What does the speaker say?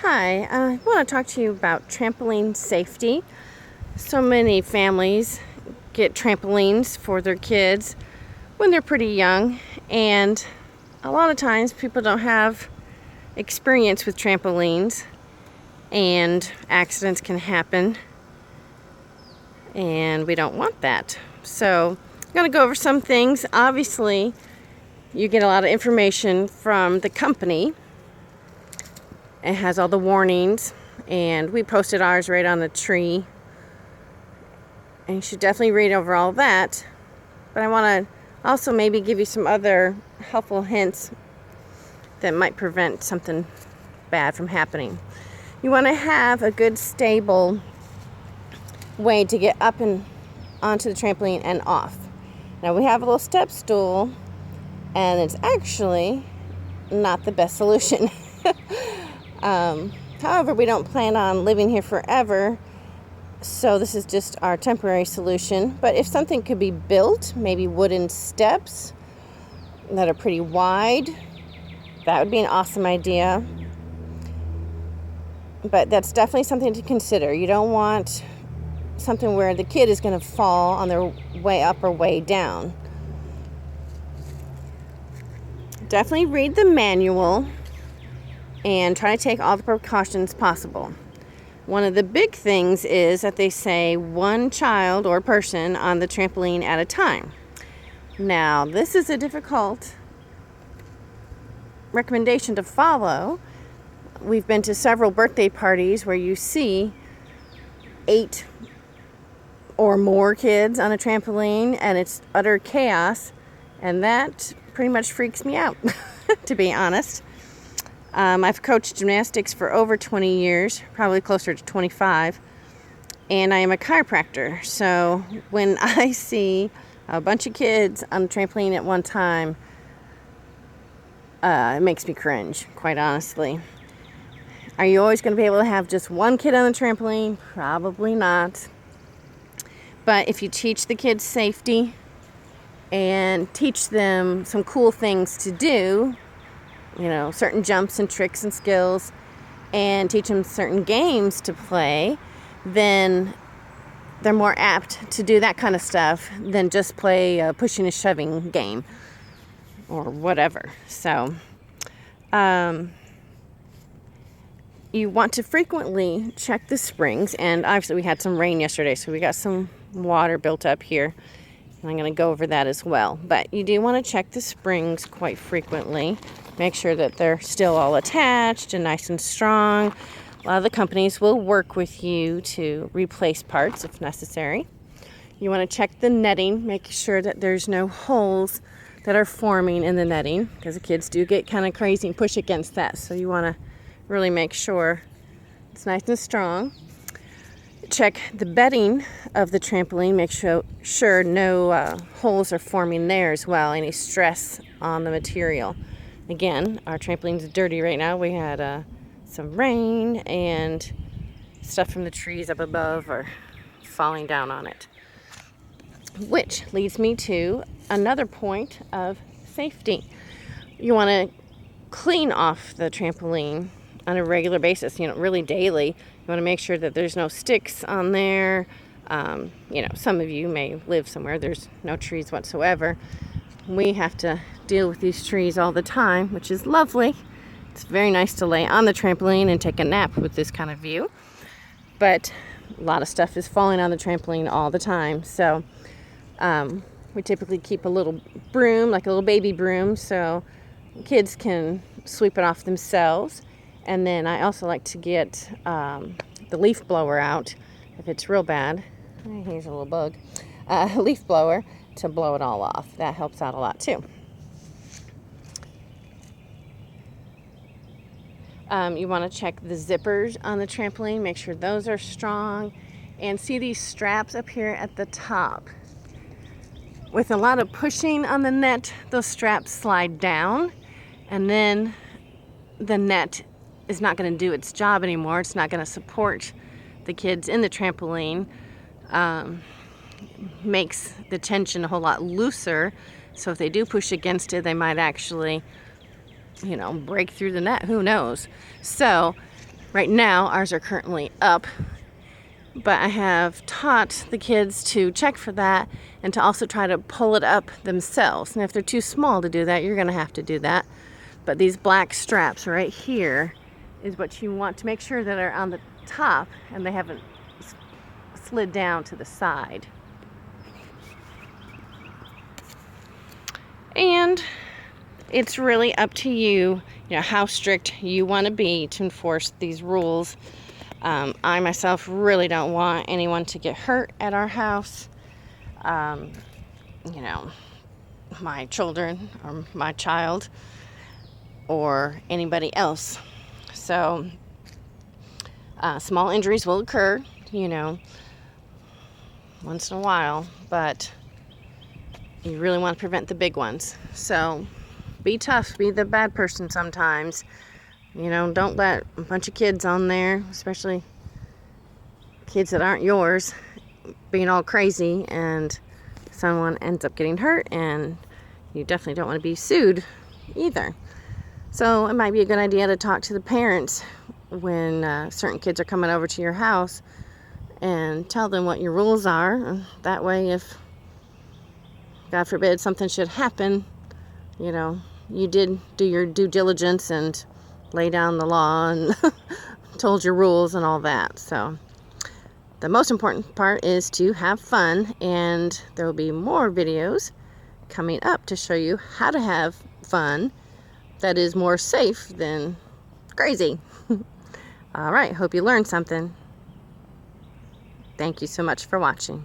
Hi, I want to talk to you about trampoline safety. So many families get trampolines for their kids when they're pretty young, and a lot of times people don't have experience with trampolines, and accidents can happen, and we don't want that. So I'm going to go over some things. Obviously, you get a lot of information from the company. It has all the warnings, and we posted ours right on the tree. And you should definitely read over all that. But I want to also maybe give you some other helpful hints that might prevent something bad from happening. You want to have a good stable way to get up and onto the trampoline and off. Now we have a little step stool, and it's actually not the best solution. However, we don't plan on living here forever, so this is just our temporary solution. But if something could be built, maybe wooden steps that are pretty wide, that would be an awesome idea. But that's definitely something to consider. You don't want something where the kid is going to fall on their way up or way down. Definitely read the manual and try to take all the precautions possible. One of the big things is that they say one child or person on the trampoline at a time. Now, this is a difficult recommendation to follow. We've been to several birthday parties where you see 8 or more kids on a trampoline, and it's utter chaos, and that pretty much freaks me out, to be honest. I've coached gymnastics for over 20 years, probably closer to 25, and I am a chiropractor. So when I see a bunch of kids on the trampoline at one time, it makes me cringe, quite honestly. Are you always going to be able to have just one kid on the trampoline? Probably not. But if you teach the kids safety and teach them some cool things to do, certain jumps and tricks and skills, and teach them certain games to play, then they're more apt to do that kind of stuff than just play a pushing and shoving game or whatever. So you want to frequently check the springs, and obviously we had some rain yesterday, so we got some water built up here, and I'm going to go over that as well. But you do want to check the springs quite frequently. Make sure that they're still all attached and nice and strong. A lot of the companies will work with you to replace parts if necessary. You want to check the netting, make sure that there's no holes that are forming in the netting, because the kids do get kind of crazy and push against that. So you want to really make sure it's nice and strong. Check the bedding of the trampoline. Make sure no holes are forming there as well, any stress on the material. Again, our trampoline's dirty right now. We had some rain, and stuff from the trees up above are falling down on it. Which leads me to another point of safety. You want to clean off the trampoline on a regular basis, really daily. You want to make sure that there's no sticks on there. Some of you may live somewhere there's no trees whatsoever. We have to deal with these trees all the time, which is lovely. It's very nice to lay on the trampoline and take a nap with this kind of view. But a lot of stuff is falling on the trampoline all the time. So we typically keep a little broom, like a little baby broom, so kids can sweep it off themselves. And then I also like to get the leaf blower out if it's real bad. Here's a little bug. Leaf blower to blow it all off. That helps out a lot too. You want to check the zippers on the trampoline, make sure those are strong, and see these straps up here at the top. With a lot of pushing on the net, those straps slide down, and then the net is not going to do its job anymore. It's not going to support the kids in the trampoline. Makes the tension a whole lot looser, so if they do push against it, they might actually break through the net. Who knows? So Right now, ours are currently up, but I have taught the kids to check for that and to also try to pull it up themselves. And if they're too small to do that, you're going to have to do that. But these black straps right here is what you want to make sure that are on the top and they haven't slid down to the side. And it's really up to you, how strict you want to be to enforce these rules. I myself really don't want anyone to get hurt at our house. My children or my child or anybody else. So small injuries will occur, once in a while, but you really want to prevent the big ones. So be tough, be the bad person sometimes. Don't let a bunch of kids on there, especially kids that aren't yours, being all crazy and someone ends up getting hurt, and you definitely don't want to be sued either. So it might be a good idea to talk to the parents when certain kids are coming over to your house and tell them what your rules are. That way, if, God forbid, something should happen, you did do your due diligence and lay down the law and told your rules and all that. So the most important part is to have fun, and there will be more videos coming up to show you how to have fun that is more safe than crazy. All right, hope you learned something. Thank you so much for watching.